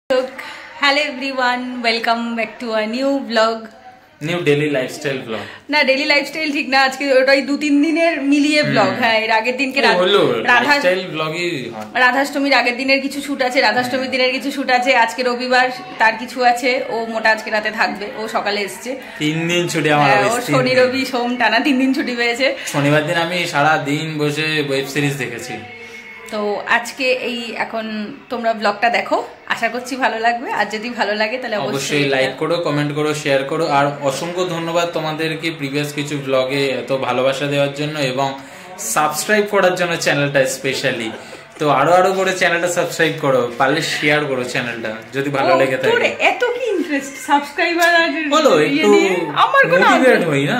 Hello everyone, welcome back to a new vlog. New daily lifestyle vlog. না daily lifestyle ঠিক না, আজকে ওটাই 2-3 দিনের মিলিয়ে ব্লগ। হ্যাঁ, এর আগের দিনকে লাইফস্টাইল ব্লগই হয়। রাধাষ্টমীর আগের দিনের কিছু শুট আছে, রাধাষ্টমীর দিনের কিছু শুট আছে, আজকে রবিবার তার কিছু আছে। ও মোটা আজকে রাতে থাকবে, ও সকালে এসেছে। 3 দিন ছুটি আমার অফিস। ও শনি রবি সোম টানা 3 দিন ছুটি পেয়েছে। শনিবার দিন আমি সারা দিন বসে ওয়েব সিরিজ দেখেছি। তো আজকে এই এখন তোমরা ব্লগটা দেখো, আশা করছি ভালো লাগবে। আর যদি ভালো লাগে তাহলে অবশ্যই লাইক করো, কমেন্ট করো, শেয়ার করো। আর অসংখ্য ধন্যবাদ তোমাদেরকে প্রিভিয়াস কিছু ব্লগে এত ভালোবাসা দেওয়ার জন্য এবং সাবস্ক্রাইব করার জন্য চ্যানেলটা স্পেশালি। তো আরো করে চ্যানেলটা সাবস্ক্রাইব করো, পারলে শেয়ার করো চ্যানেলটা যদি ভালো লেগে থাকে। তোরে এত কি ইন্টারেস্ট সাবস্ক্রাইবার আর বলো একটু আমার কোনো মোটিভেট হই না,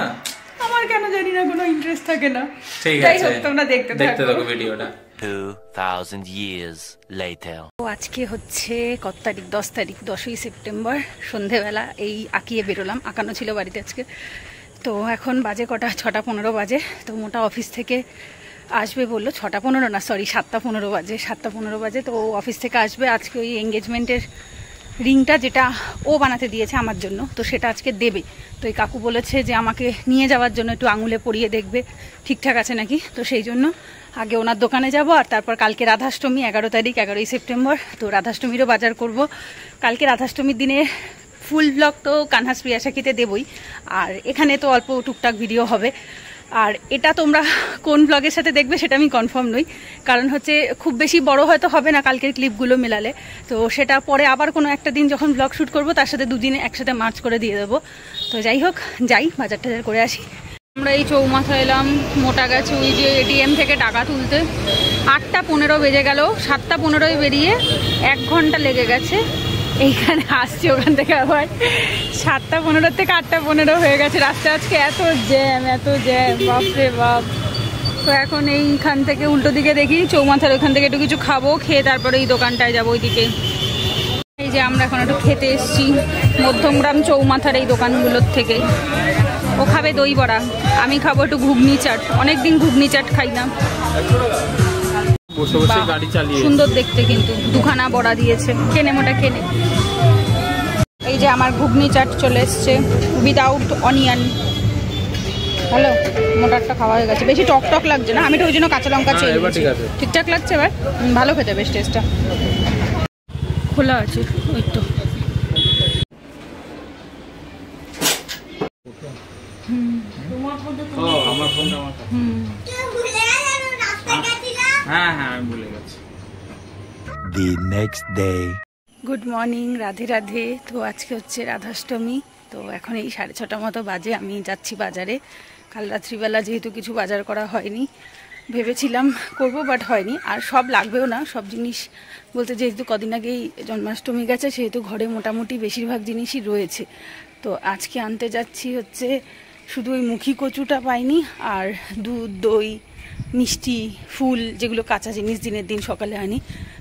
আমার কেন জানি না কোনো ইন্টারেস্ট থাকে না। ঠিক আছে, তোমরা দেখতে থাকো ভিডিওটা। 2000 years later. আজকে হচ্ছে কত তারিখ? 10 তারিখ, 10ই সেপ্টেম্বর। সন্ধেবেলা এই আঁকিয়ে বেরোলাম, আঁকানো ছিল বাড়িতে আজকে। তো এখন বাজে কটা? 6:15 বাজে। তো মোটা অফিস থেকে আসবে বললো, 6:15 না সরি 7:15 বাজে। 7:15 বাজে তো অফিস থেকে আসবে। আজকে ওই এঙ্গেজমেন্টের রিংটা যেটা ও বানাতে দিয়েছে আমার জন্য, তো সেটা আজকে দেবে। তো এই কাকু বলেছে যে আমাকে নিয়ে যাওয়ার জন্য একটু আঙুলে পরিয়ে দেখবে ঠিকঠাক আছে নাকি। তো সেই জন্য আগে ওনার দোকানে যাব, আর তারপর কালকে রাধাষ্টমী, 11 তারিখ, 11ই সেপ্টেম্বর। তো রাধাষ্টমীরও বাজার করব। কালকে রাধাষ্টমীর দিনে ফুল ব্লগ তো কানহাস প্রিয়াসাকিতে দেবই, আর এখানে তো অল্প টুকটাক ভিডিও হবে। আর এটা তোমরা কোন ব্লগের সাথে দেখবে সেটা আমি কনফার্ম নই, কারণ হচ্ছে খুব বেশি বড় হয়তো হবে না কালকের ক্লিপগুলো মেলালে। তো সেটা পরে আবার কোনো একটা দিন যখন ব্লগ শ্যুট করবো তার সাথে দুদিনে একসাথে মার্চ করে দিয়ে দেবো। তো যাই হোক, যাই বাজার টাজার করে আসি। আমরা এই চৌমাথা এলাম, মোটা গেছে ওই যে এটিএম থেকে টাকা তুলতে। 8:15 বেজে গেল, 7:15 বেরিয়ে 1 ঘন্টা লেগে গেছে। এইখানে আসছি, ওখান থেকে আবার 7:15 থেকে 8:15 হয়ে গেছে। রাস্তা আজকে এত জ্যাম, বাপরে বাপ। তো এখন এইখান থেকে উল্টো দিকে দেখি চৌমাথার ওইখান থেকে একটু কিছু খাবো, খেয়ে তারপরে এই দোকানটায় যাবো ওইদিকে। এই যে আমরা এখন একটু খেতে এসছি মধ্যমগ্রাম চৌমাথার এই দোকানগুলোর থেকে। ও খাবে দই বড়া, আমি খাবো একটু ঘুগনি চাট। অনেকদিন ঘুগনি চাট খাই না। সুন্দর দেখতে, কিন্তু দুখানা বড়া দিয়েছে। কেনে মোটা কেনে। এই যে আমার ঘুগনি চাট চলে এসছে উইদাউট অনিয়ন। হ্যালো, মোটারটা খাওয়া হয়ে গেছে। বেশি টক টক লাগছে না, আমি তো ওই জন্য কাঁচা লঙ্কা চেয়ে ঠিকঠাক লাগছে। এবার ভালো খেতে, বেশ টেস্টটা। খোলা আছে ওই তো। Good morning, Radhe Radhe. তো আজকে হচ্ছে রাধাষ্টমী। তো এখন এই 6:30 মতো বাজে, আমি যাচ্ছি বাজারে। কাল রাত্রিবেলা যেহেতু কিছু বাজার করা হয়নি, ভেবেছিলাম করব বাট হয়নি। আর সব লাগবেও না, সব জিনিস বলতে যেহেতু কদিন আগেই জন্মাষ্টমী গেছে সেহেতু ঘরে মোটামুটি বেশিরভাগ জিনিসই রয়েছে। তো আজকে আনতে যাচ্ছি হচ্ছে শুধু ওই মুখী কচুটা পাইনি, আর দুধ, দই, মিষ্টি, ফুল, যেগুলো কাঁচা জিনিস দিনের দিন সকালে আনি,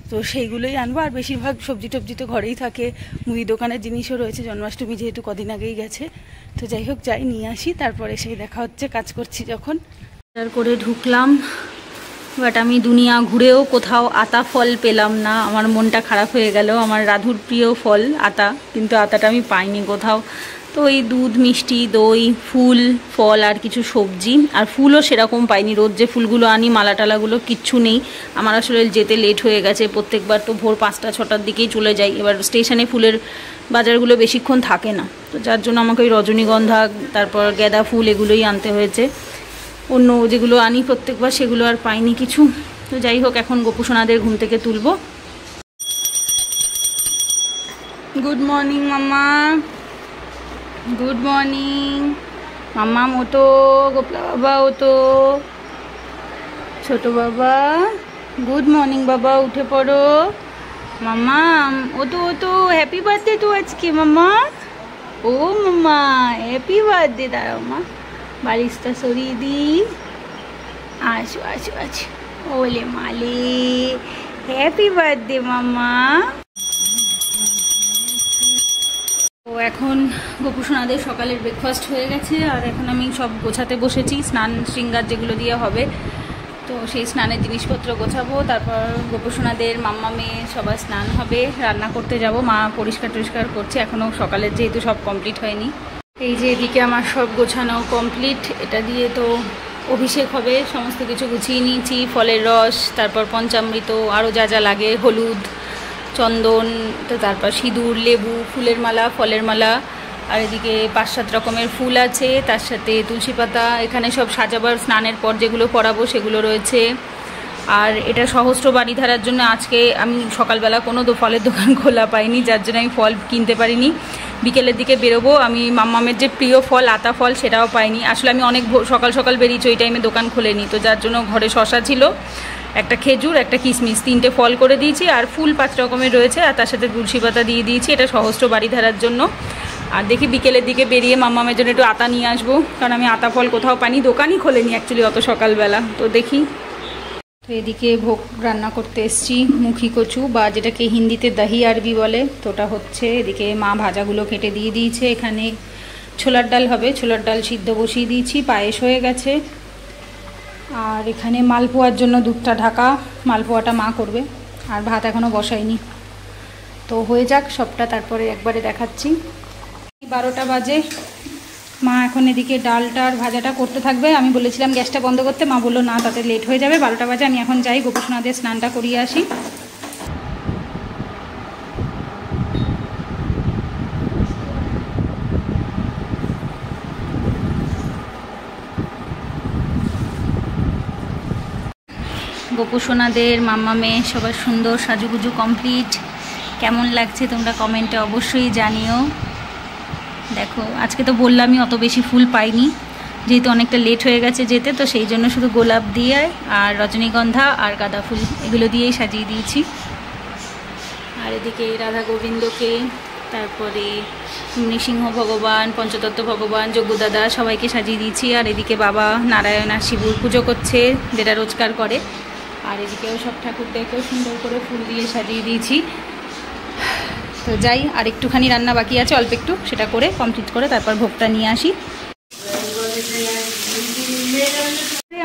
তো সেইগুলোই আনবো। আর বেশিরভাগ সবজি টবজি তো ঘরেই থাকে, মুদি দোকানের জিনিসও রয়েছে, জন্মাষ্টমী যেহেতু কদিন আগেই গেছে। তো যাই হোক, যাই নিয়ে আসি, তারপরে সেই দেখা হচ্ছে কাজ করছি যখন। বাজার করে ঢুকলাম, বাট আমি দুনিয়া ঘুরেও কোথাও আতা ফল পেলাম না। আমার মনটা খারাপ হয়ে গেল। আমার রাধুর প্রিয় ফল আতা, কিন্তু আতাটা আমি পাইনি কোথাও। তো এই দুধ, মিষ্টি, দই, ফুল, ফল আর কিছু সবজি, আর ফুলও সেরকম পাইনি। রোজ যে ফুলগুলো আনি মালা টালাগুলো কিচ্ছু নেই। আমার আসলে যেতে লেট হয়ে গেছে, প্রত্যেকবার তো ভোর 5টা-6টার দিকেই চলে যাই। এবার স্টেশনে ফুলের বাজারগুলো বেশিক্ষণ থাকে না, তো যার জন্য আমাকে ওই রজনীগন্ধা, তারপর গাঁদা ফুল, এগুলোই আনতে হয়েছে। অন্য যেগুলো আনি প্রত্যেকবার সেগুলো আর পাইনি কিছু। তো যাই হোক, এখন গোপুসোনাদের ঘুম থেকে তুলব। গুড মর্নিং মাম্মা, গুড মর্নিং মাম্মা। মতো গোপলা বাবা, ও তো ছোট বাবা। গুড মর্নিং বাবা, উঠে পড়ো মাম্মা। ও তো হ্যাপি বার্থডে তো আজকে মাম্মা। ও মাম্মা হ্যাপি বার্থডে। দাঁড়াও মা, বালিশটা সরিয়ে দিই। আসো আসো আসো, ওলে মালে, হ্যাপি বার্থডে মাম্মা। তো এখন গোপুসোনাদের সকালের ব্রেকফাস্ট হয়ে গেছে, আর এখন আমি সব গোছাতে বসেছি, স্নান শৃঙ্গার যেগুলো দিয়ে হবে। তো সেই স্নানের জিনিসপত্র গোছাবো, তারপর গোপসোনাদের মাম্মা মেয়ে সবার স্নান হবে, রান্না করতে যাব। মা পরিষ্কার টরিষ্কার করছে, এখনও সকালের যেহেতু সব কমপ্লিট হয়নি। এই যে এদিকে আমার সব গোছানো কমপ্লিট, এটা দিয়ে তো অভিষেক হবে। সমস্ত কিছু গুছিয়ে নিয়েছি, ফলের রস, তারপর পঞ্চামৃত, আরও যা যা লাগে, হলুদ, চন্দন, তো তারপর সিঁদুর, লেবু, ফুলের মালা, ফলের মালা, আর এদিকে 5-7 রকমের ফুল আছে, তার সাথে তুলসী পাতা। এখানে সব সাজাবার স্নানের পর যেগুলো পরাবো সেগুলো রয়েছে। আর এটা সহস্র বাড়ি ধারার জন্য আজকে আমি সকালবেলা কোনো ফলের দোকান খোলা পাইনি, যার জন্য আমি ফল কিনতে পারিনি। বিকেলের দিকে বেরোবো, আমি মাম্মামের যে প্রিয় ফল আতা ফল সেটাও পাইনি। আসলে আমি অনেক সকাল সকাল বেরিয়েছি, ওই টাইমে দোকান খোলেনি, তো যার জন্য ঘরে শশা ছিল, একটা খেজুর, একটা কিশমিশ, 3টে ফল করে দিয়েছি। আর ফুল 5 রকমের রয়েছে, আর তার সাথে তুলসী পাতা দিয়ে দিয়েছি, এটা সহস্র বাড়ি ধারার জন্য। আর দেখি বিকেলের দিকে বেরিয়ে মাম্মামের জন্য একটু আতা নিয়ে আসবো, কারণ আমি আতা ফল কোথাও পাইনি, দোকানই খোলেনি অ্যাকচুয়ালি অত সকালবেলা। তো দেখি। তো এদিকে ভোগ রান্না করতে এসছি, মুখি কচু বা যেটাকে হিন্দিতে দাহি আরবি বলে, তো ওটা হচ্ছে। এদিকে মা ভাজাগুলো কেটে দিয়ে দিয়েছে। এখানে ছোলার ডাল হবে, ছোলার ডাল সিদ্ধ বসিয়ে দিয়েছি, পায়েস হয়ে গেছে। আর এখানে মালপোয়ার জন্য দুধটা ঢাকা, মালপোয়াটা মা করবে। আর ভাত এখনও বসাইনি, তো হয়ে যাক সবটা, তারপরে একবারে দেখাচ্ছি। 12টা বাজে, মা এখন এদিকে ডালটা আর ভাজাটা করতে থাকবে। আমি বলেছিলাম গ্যাসটা বন্ধ করতে, মা বললো না, তাতে লেট হয়ে যাবে। 12টা বাজে, আমি এখন যাই গোপসোনাদের স্নানটা করিয়ে আসি। গোপসোনাদের মাম্মা মেয়ে সবার সুন্দর সাজুগুজু কমপ্লিট। কেমন লাগছে তোমরা কমেন্টে অবশ্যই জানিও। দেখো আজকে তো বললামই অত বেশি ফুল পাইনি, যেহেতু অনেকটা লেট হয়ে গেছে যেতে, তো সেই জন্য শুধু গোলাপ দিয়ে আর রজনীগন্ধা আর গাঁদা ফুল এগুলো দিয়েই সাজিয়ে দিয়েছি। আর এদিকে রাধা গোবিন্দকে, তারপরে নৃসিংহ ভগবান, পঞ্চতত্ত্ব ভগবান, যজ্ঞদাদা সবাইকে সাজিয়ে দিয়েছি। আর এদিকে বাবা নারায়ণ আর শিবুর পুজো করছে, যেটা রোজগার করে। আর এদিকেও সব ঠাকুরদেরকেও সুন্দর করে ফুল দিয়ে সাজিয়ে দিয়েছি। তো যাই, আর একটুখানি রান্না বাকি আছে, অল্প একটু, সেটা করে কমপ্লিট করে তারপর ভোগটা নিয়ে আসি।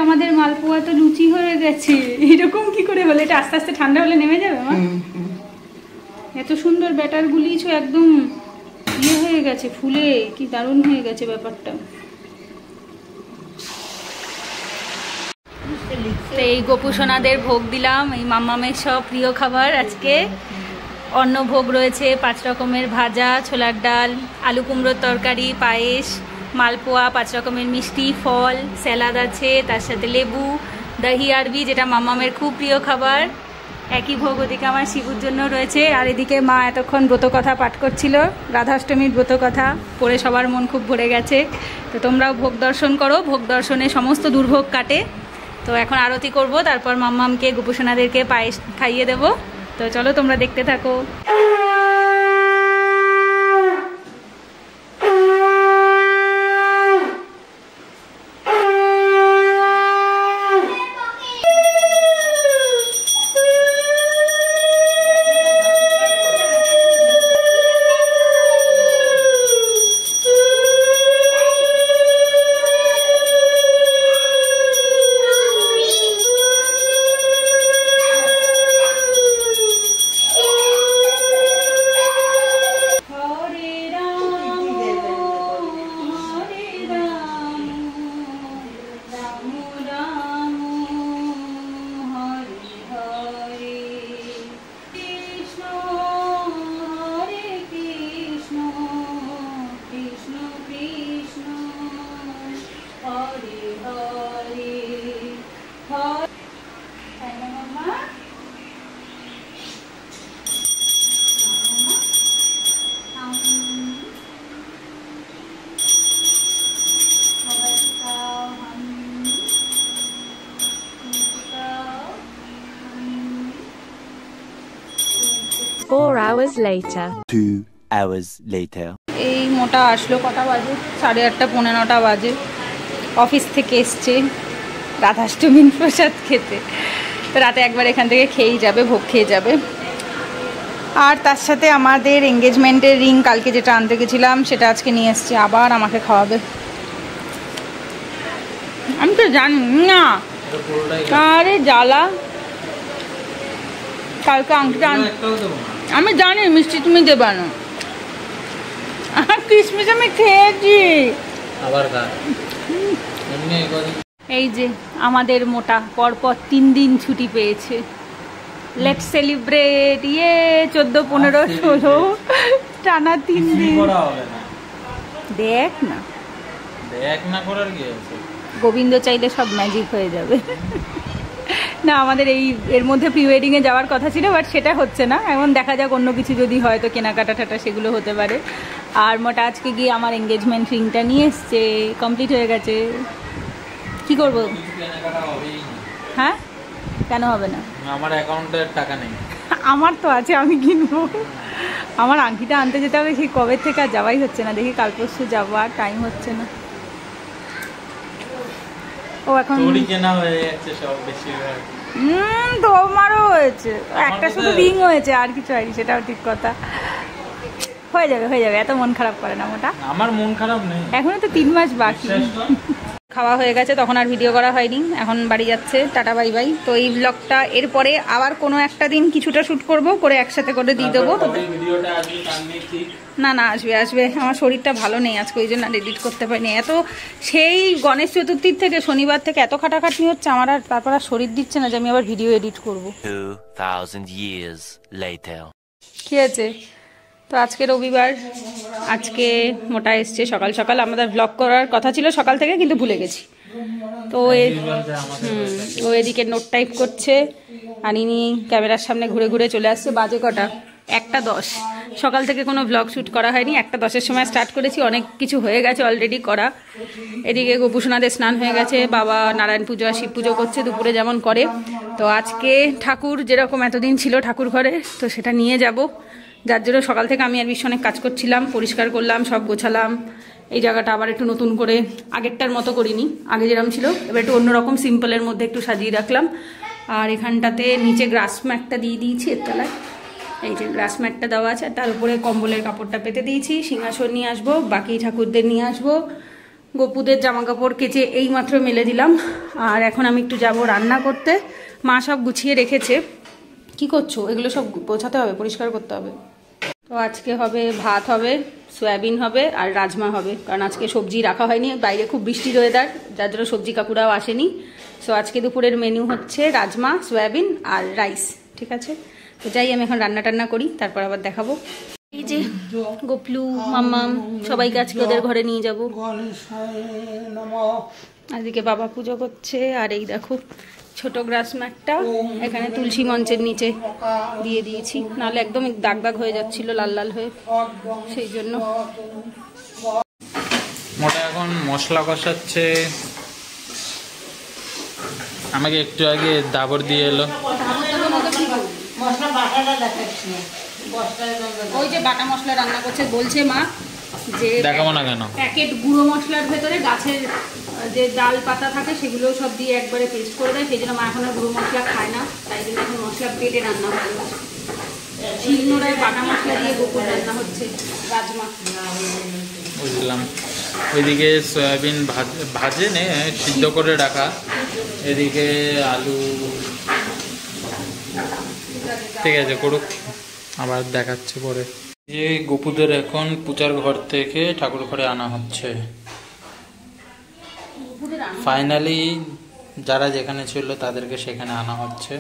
আমাদের মালপোয়া তো লুচি হয়ে গেছে, এরকম কি করে হলো? এটা আস্তে আস্তে ঠান্ডা হলে নেমে যাবে আমার। এত সুন্দর ব্যাটার গুলিয়েছো, একদম ইয়ে হয়ে গেছে, ফুলে কি দারুণ হয়ে গেছে ব্যাপারটা। তো এই গোপুসোনাদের ভোগ দিলাম, এই মাম্মামের সব প্রিয় খাবার। আজকে অন্ন ভোগ রয়েছে, 5 রকমের ভাজা, ছোলার ডাল, আলু কুমড়োর তরকারি, পায়েস, মালপোয়া, 5 রকমের মিষ্টি, ফল, স্যালাড আছে, তার সাথে লেবু, দহি আরবি যেটা মাম্মামের খুব প্রিয় খাবার। একই ভোগ ওদিকে আমার শিবুর জন্য রয়েছে। আর এদিকে মা এতক্ষণ ব্রতকথা পাঠ করছিল, রাধাষ্টমীর ব্রতকথা পড়ে সবার মন খুব ভরে গেছে। তো তোমরাও ভোগ দর্শন করো, ভোগ দর্শনে সমস্ত দুর্ভোগ কাটে। তো এখন আরতি করব, তারপর মাম্মামকে গোপসোনাদেরকে পায়েস খাইয়ে দেবো। তো চলো তোমরা দেখতে থাকো। hours later. 2 hours later. এই মোটা আসলো কটা বাজে, 8:30 পৌনে 9টা বাজে। অফিস থেকে এসছে রাধাষ্টমীর প্রসাদ খেতে, তো রাতে একবার এখান থেকে খেয়েই যাবে, ভোগ খেয়ে যাবে। আর তার সাথে আমাদের এঙ্গেজমেন্টের রিং কালকে যেটা আনতে গেছিলাম সেটা আজকে নিয়ে এসছে, আবার আমাকে খাওয়াবে। আমি তো জানি না আরে জ্বালা, কালকে আংটিটা আমি জানি মিষ্টি তুমি দেবা না, কিশমিশ আমি খেয়েছি আবার এই যে আমাদের মোটা পরপর 3 দিন ছুটি পেয়েছে। লেটস সেলিব্রেট, ইয়ে 14, 15, 16 টানা 3 দিন। দেখ না করার কি আছে, গোবিন্দ চাইলে সব ম্যাজিক হয়ে যাবে। না আমাদের এর মধ্যে প্রি ওয়েডিং এ যাওয়ার কথা ছিল, বাট সেটা হচ্ছে না। এখন দেখা যাক অন্য কিছু যদি হয় তো কেনাকাটা টাটা সেগুলো হতে পারে। আর মোটা আজকে গিয়ে আমার এঙ্গেজমেন্ট রিংটা নিয়ে এসছে, কমপ্লিট হয়ে গেছে। কি করব? হ্যাঁ কেন হবে না? আমার অ্যাকাউন্টে টাকা নেই। আমার তো আছে, আমি কিনবো। আমার আংটিটা আনতে যেতে হবে, সেই কবে থেকে আর যাওয়াই হচ্ছে না। দেখি কাল পরশু যাবো, আর টাইম হচ্ছে না। ও এখন কেনা হয়ে যাচ্ছে সব বেশিরভাগ। তোমারও হয়েছে, একটা শুধু রিং হয়েছে, আর কিছু হয়নি, সেটাও ঠিক কথা। হয়ে যাবে, এত মন খারাপ করে না মোটা। আমার মন খারাপ নেই, এখনো তো 3 মাস বাকি। খাওয়া হয়ে গেছে, তখন আর ভিডিও করা হয়নি। এখন বাড়ি যাচ্ছে, টাটা বাই বাই। তো এই ব্লগটা এরপরে আবার কোনো একটা দিন কিছুটা শ্যুট করে একসাথে করে দিয়ে দেবো। না আসবে, আমার শরীরটা ভালো নেই আজকে, ওই জন্য এডিট করতে পারিনি। এত সেই গণেশ চতুর্থীর থেকে শনিবার থেকে এত খাটাখাটনি হচ্ছে আমার, আর তারপর আর শরীর দিচ্ছে না যে আমি আবার ভিডিও এডিট করবো। 2000 years later. কি আছে? তো আজকে রবিবার, আজকে মোটা এসছে সকাল সকাল। আমাদের ব্লগ করার কথা ছিল সকাল থেকে, কিন্তু ভুলে গেছি। তো ও এদিকে নোট টাইপ করছে, আর ইনি ক্যামেরার সামনে ঘুরে ঘুরে চলে আসছে। বাজে কটা? 1:10। সকাল থেকে কোনো ব্লগ শ্যুট করা হয়নি। 1:10-এর সময় স্টার্ট করেছি, অনেক কিছু হয়ে গেছে অলরেডি করা। এদিকে গোপুসোনাদের স্নান হয়ে গেছে, বাবা নারায়ণ পুজো আর শিব পুজো করছে দুপুরে যেমন করে। তো আজকে ঠাকুর যেরকম এতদিন ছিল ঠাকুর ঘরে, তো সেটা নিয়ে যাব, যার জন্য সকাল থেকে আমি আর বিশ্ব অনেক কাজ করছিলাম, পরিষ্কার করলাম, সব গোছালাম। এই জায়গাটা আবার একটু নতুন করে, আগেরটার মতো করিনি, আগে যেরকম ছিল এবার একটু অন্যরকম সিম্পলের মধ্যে একটু সাজিয়ে রাখলাম। আর এখানটাতে নিচে গ্রাস ম্যাটটা দিয়ে দিয়েছি, এর তলায় এই যে গ্রাস ম্যাটটা দেওয়া আছে, আর তার উপরে কম্বলের কাপড়টা পেতে দিয়েছি। সিংহাসন নিয়ে আসবো, বাকি ঠাকুরদের নিয়ে আসবো। গপুদের জামা কাপড় কেচে এইমাত্র মেলে দিলাম। আর এখন আমি একটু যাব রান্না করতে। মা সব গুছিয়ে রেখেছে। কি করছো? এগুলো সব গোছাতে হবে, পরিষ্কার করতে হবে। তো আজকে হবে ভাত, হবে সয়াবিন, হবে আর রাজমা হবে, কারণ আজকে সবজি রাখা হয়নি, বাইরে খুব বৃষ্টির ওয়েদার, যার জন্য সবজি কাকুরাও আসেনি। সো আজকে দুপুরের মেনু হচ্ছে রাজমা, সয়াবিন আর রাইস। ঠিক আছে, তো যাই আমি এখন রান্না টান্না করি, তারপর আবার দেখাবো। এই যে গোপলু মাম্মাম সবাইকে আজকে ওদের ঘরে নিয়ে যাব। আজকে বাবা পুজো করছে। আর এই দেখো ছোট গ্রাস ম্যাটটা এখানে তুলসী মঞ্চের নিচে দিয়ে দিয়েছি, নাহলে একদম দাগ দাগ হয়ে যাচ্ছিল লাল লাল হয়ে, সেই জন্য। মোটা এখন মশলা কষাচ্ছে, আমাকে একটু আগে দাবর দিয়ে এলো। ওই যে বাটা মশলা রান্না করছে, বলছে মা যে দেখাবো না কেন, প্যাকেট গুঁড়ো মশলার ভেতরে গাছের যে ডাল পাতা থাকে সেগুলো সব দিয়ে একবারে পেস্ট করে দেয়, সেই জন্য মা এখন আর গুঁড়ো মশলা খায় না, তাই জন্য এখন মশলা পেটে রান্না হয়ে গেছে। শিলনোড়ায় বাটা মশলা দিয়ে গোকুল রান্না হচ্ছে রাজমা। বুঝলাম। ওইদিকে সয়াবিন ভাজে নে সিদ্ধ করে রাখা, এদিকে আলু। ঠিক আছে করুক, আবার দেখাচ্ছে পরে। এই গোপুদের এখন পূজার ঘর থেকে ঠাকুর ঘরে আনা হচ্ছে। ফাইনালি যারা যেখানে ছিল তাদেরকে সেখানে আনা হচ্ছে।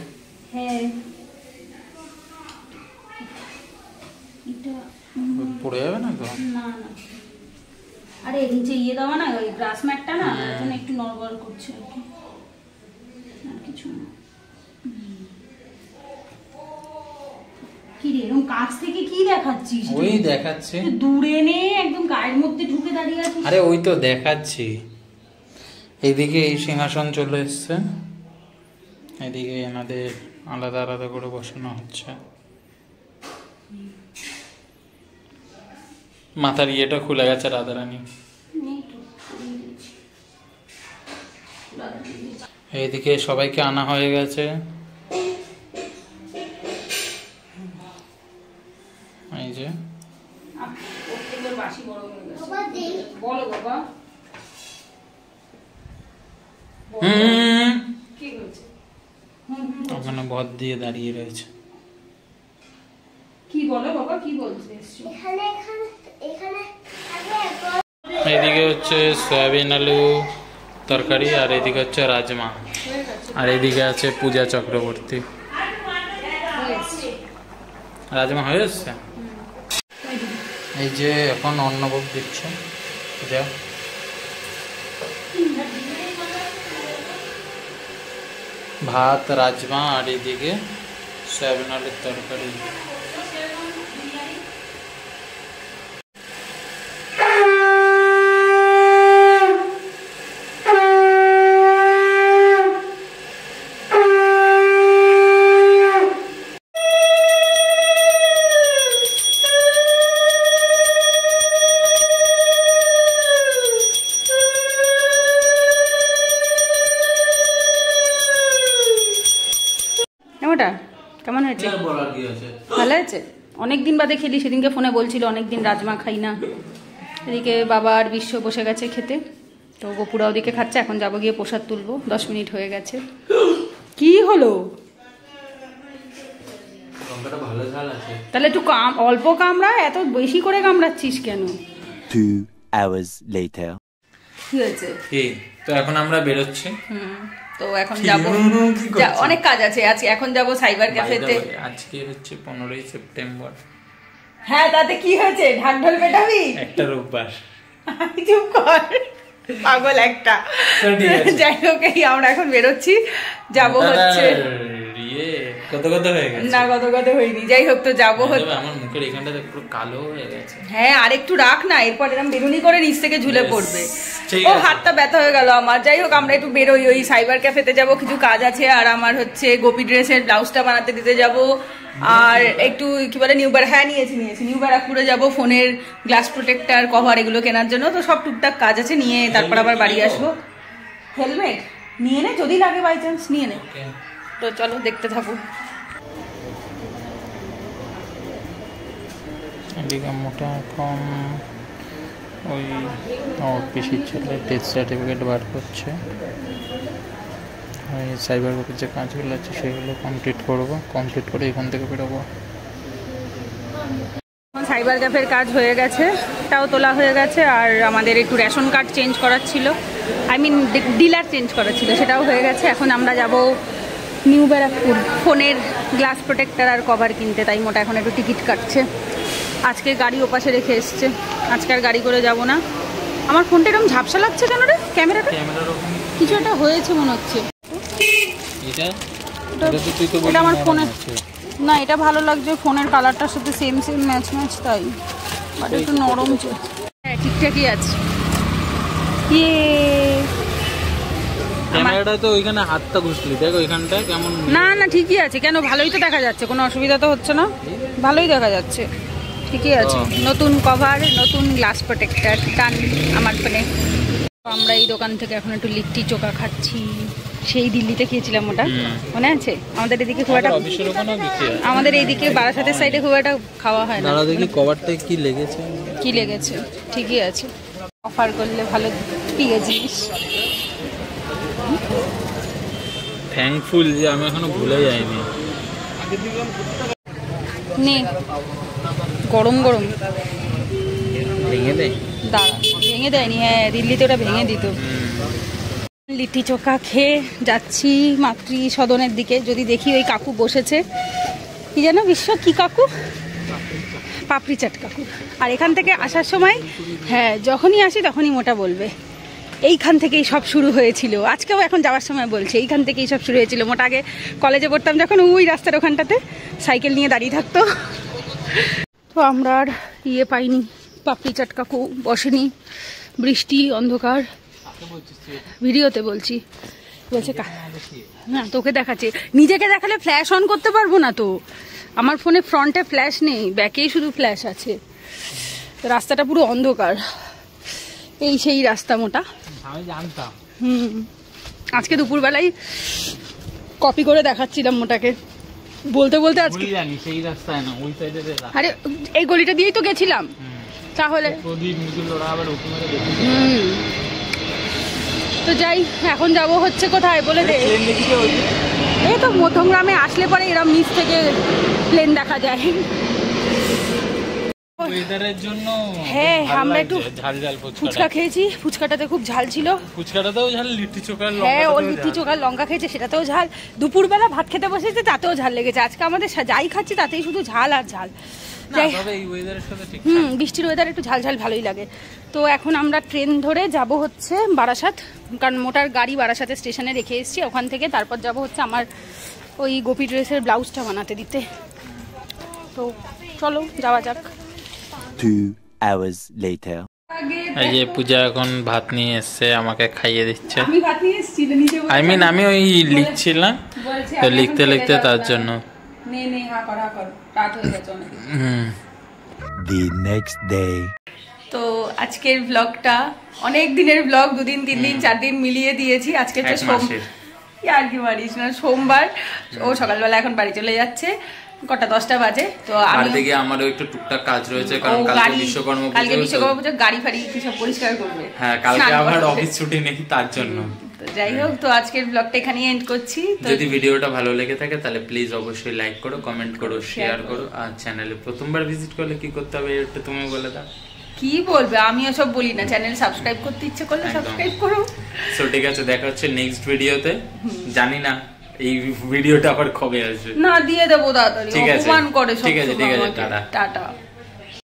পড়ে যাবে না তো? না আরে নিচে ইয়ে দেওয়া না, ওই গ্রাস ম্যাটটা না, এখানে একটু নড়বড় করছে আর কি, আর কিছু না। কি রে এরকম কাছ থেকে কি দেখাচ্ছিস? ওই দেখাচ্ছে, দূরে নে, একদম গায়ের মধ্যে ঢুকে দাঁড়িয়ে আছিস। আরে ওই তো দেখাচ্ছি। এইদিকে এই সিংহাসন চলে এসছে, এদিকে এনাদের আলাদা আলাদা করে বসানো হচ্ছে। মাথার ইয়েটা খুলে গেছে রাধারানী। এইদিকে সবাইকে আনা হয়ে গেছে। এই যে বলো বাবা। কি ভর দিয়ে দাঁড়িয়ে রয়েছে। কি বলো বাবা, কি বলতে এসছো? এদিকে হচ্ছে সয়াবিন আলু তরকারি, আর এদিকে হচ্ছে রাজমা, আর এদিকে আছে পূজা চক্রবর্তী। রাজমা হয়ে যাচ্ছে। এই যে এখন অন্নভোগ দিচ্ছে পূজা। ভাত, রাজমা, আর এদিকে সয়াবিন আলুর তরকারি। ওটা কেমন হয়েছে? ভালো হয়েছে। অনেকদিন বাদে খেলি, সেদিনকে ফোনে বলছিল অনেকদিন রাজমা খাই না। এদিকে বাবা আর বিশ্ব বসে গেছে খেতে, তো গোপুরা ওদিকে খাচ্ছে। এখন যাবো গিয়ে প্রসাদ তুলবো, 10 মিনিট হয়ে গেছে। কি হলো? তাহলে একটু অল্প কামড়া, এত বেশি করে কামড়াচ্ছিস কেন? 2 hours later. কি হয়েছে? তো এখন আমরা বেরোচ্ছি। তো এখন যাব, অনেক কাজ আছে আজকে। এখন যাব সাইবার ক্যাফেতে। আজকে হচ্ছে 15ই সেপ্টেম্বর। হ্যাঁ, তাতে কি হয়েছে? ঢাক ঢোল পেটাবি? একটা রোববার। চুপ কর, পাগল একটা। যাই হোক, আমরা এখন বেরোচ্ছি, যাব হচ্ছে কত হয়ে গেছে না, কত হয়নি। যাই হোক, তো যাবো হচ্ছে। আমার মুখের এখানটা পুরো কালো হয়ে গেছে। হ্যাঁ, আর একটু রাখ না, এরপর এরকম বেরুনি করে নিচ থেকে ঝুলে পড়বে। ও হাতটা ব্যথা হয়ে গেল আমার। যাই হোক, আমরা একটু বেরোই, ওই সাইবার ক্যাফেতে যাব, কিছু কাজ আছে। আর আমার হচ্ছে গোপী ড্রেসের ব্লাউজটা বানাতে দিতে যাব। আর একটু কি বলে নিউ ব্যারাকপুরে যাব, ফোনের গ্লাস প্রোটেক্টর, কভার এগুলো কেনার জন্য। তো সব টুকটাক কাজ আছে, নিয়ে তারপর আবার বাড়ি আসবো। হেলমেট নিয়ে নে, যদি লাগে বাই চান্স নিয়ে নে। তো চলো দেখতে থাকো। এদিকে মোটা এখন ওই পিসির ছেলে ডেথ সার্টিফিকেট বার করছে। ওই সাইবার ক্যাফের যে কাজগুলো আছে সেগুলো কমপ্লিট করে এখান থেকে বেরোবো। সাইবার ক্যাফের কাজ হয়ে গেছে, তাও তোলা হয়ে গেছে। আর আমাদের একটু রেশন কার্ড চেঞ্জ করার ছিল, ডিলার চেঞ্জ করার ছিল, সেটাও হয়ে গেছে। এখন আমরা যাব নিউ ব্যারাকপুর ফোনের গ্লাস প্রোটেক্টর আর কভার কিনতে। তাই মোটা এখন একটু টিকিট কাটছে। আজকে গাড়ি ওপাশে রেখে এসছে, আজকে আর গাড়ি করে যাব না। আমার ফোনটা এরকম ঝাপসা লাগছে কেন রে? ক্যামেরাটা কিছু একটা হয়েছে মনে হচ্ছে। এটা আমার ফোনের না, এটা ভালো লাগছে, ফোনের কালারটার সাথে সেম ম্যাচ, তাই। বাট একটু নরম। হ্যাঁ, ঠিকঠাকই আছে। ক্যামেরাটা তো ওইখানে হাতটা ঘুষলি, দেখ ওইখানটা কেমন। না, ঠিকই আছে। কেন? ভালোই তো দেখা যাচ্ছে, কোনো অসুবিধা তো হচ্ছে না, ভালোই দেখা যাচ্ছে, ঠিকই আছে। নতুন কভার, নতুন গ্লাস প্রোটেক্টর টান আমার ফোনে। আমরা এই দোকান থেকে এখন একটু লিট্টি চোখা খাচ্ছি। সেই দিল্লিতে খেয়েছিলাম, ওটা মনে আছে? আমাদের এদিকে খুব একটা, আমাদের এইদিকে বারাসাতের সাইডে খুব একটা খাওয়া হয় না। দেখি কভারটা কি লেগেছে। ঠিকই আছে, অফার করলে ভালো দিয়ে জিনিস। থ্যাঙ্কফুল যে আমি এখনো ভুলে যাইনি। নে, গরম ভেঙে দেয়। দাঁড়া, ভেঙে দেয়নি। হ্যাঁ, দিল্লিতে ওটা ভেঙে দিত। লিট্টি চোখা খেয়ে যাচ্ছি মাতৃ সদনের দিকে। যদি দেখি ওই কাকু বসেছে, কি যেন বিশ্ব, কি কাকু, পাপড়ি চাট কাকু। আর এখান থেকে আসার সময়, হ্যাঁ, যখনই আসি তখনই মোটা বলবে এইখান থেকেই সব শুরু হয়েছিল। আজকেও এখন যাওয়ার সময় বলছে এইখান থেকেই সব শুরু হয়েছিল। মোটা আগে কলেজে পড়তাম যখন, ওই রাস্তার ওখানটাতে সাইকেল নিয়ে দাঁড়িয়ে থাকতো। তো আমরা আর পাইনি, পাপড়ি চাট কাকু বসেনি, বৃষ্টি, অন্ধকার। ভিডিওতে বলছি, বলছে না তোকে দেখাচ্ছে। নিজেকে দেখালে ফ্ল্যাশ অন করতে পারবো না তো, আমার ফোনে ফ্রন্টে ফ্ল্যাশ নেই, ব্যাকেই শুধু ফ্ল্যাশ আছে। রাস্তাটা পুরো অন্ধকার, এই সেই রাস্তা মোটা। আমি জানতাম। আজকে দুপুরবেলায় কপি করে দেখাচ্ছিলাম মোটাকে, বলতে আজকে জানি সেই রাস্তায় না, ওই সাইডে। আরে এই গলিটা দিয়েই তো গেছিলাম। তাহলে তো যাই, এখন যাব হচ্ছে কোথায় বলে দে। এই তো মধ্যমগ্রামে আসলে পরে এরকম নিচ থেকে প্লেন দেখা যায়। ওয়েদারের জন্য হ্যাঁ আমরা একটু ঝাল ঝাল ফুচকা খেয়েছি, ফুচকাটাতে খুব ঝাল ছিল। ফুচকাটাতেও ঝাল, লিট্টি চোখার হ্যাঁ ও লিট্টি চোখার লঙ্কা খেয়েছে সেটাতেও ঝাল, দুপুরবেলা ভাত খেতে বসেছে তাতেও ঝাল লেগেছে। আজকে আমাদের যাই খাচ্ছি তাতেই শুধু ঝাল আর ঝাল। বৃষ্টির ওয়েদার একটু ঝাল ঝাল ভালোই লাগে। তো এখন আমরা ট্রেন ধরে যাব হচ্ছে বারাসাত, কারণ মোটার গাড়ি বারাসাতে স্টেশনে রেখে এসেছি। ওখান থেকে তারপর যাব হচ্ছে আমার ওই গোপী ড্রেসের ব্লাউজটা বানাতে দিতে। তো চলো যাওয়া যাক। 2 hours later. এই যে পূজা এখন ভাত নিয়ে এসছে, আমাকে খাইয়ে দিচ্ছে। আমি ভাত নিয়ে এসেছি নিজে, আমি ওই লিখছিলাম তো লিখতে লিখতে তার জন্য The next day. তো আজকের ব্লগটা অনেক দিনের ব্লগ, 2 দিন 3 দিন 4 দিন মিলিয়ে দিয়েছি। আজকে তো আর কি মারিস না, সোমবার। ও সকালবেলা এখন বাড়ি চলে যাচ্ছে, কটা 10টা বাজে। তো আমি দেখি আমারও একটু টুকটাক কাজ রয়েছে, কারণ কালকে বিশ্বকর্মা পুজো গাড়ি ফাড়ি সব পরিষ্কার করবে। হ্যাঁ কালকে আবার অফিস ছুটি নেই তার জন্য। তো যাই হোক, তো আজকের ব্লগটা এখানেই এন্ড করছি। যদি ভিডিওটা ভালো লেগে থাকে তাহলে প্লিজ অবশ্যই লাইক করো, কমেন্ট করো, শেয়ার করো। আর চ্যানেলে প্রথমবার ভিজিট করলে কি করতে হবে এটা তুমি বলে দাও। কি বলবে, আমি ওসব বলি না। চ্যানেল সাবস্ক্রাইব করতে ইচ্ছে করলে সাবস্ক্রাইব করো। সো ঠিক আছে, দেখা হচ্ছে নেক্সট ভিডিওতে। জানি না এই ভিডিওটা আবার কবে আসবে, না দিয়ে দেবো তাড়াতাড়ি। ঠিক আছে, অপমান করে সব। ঠিক আছে, টাটা।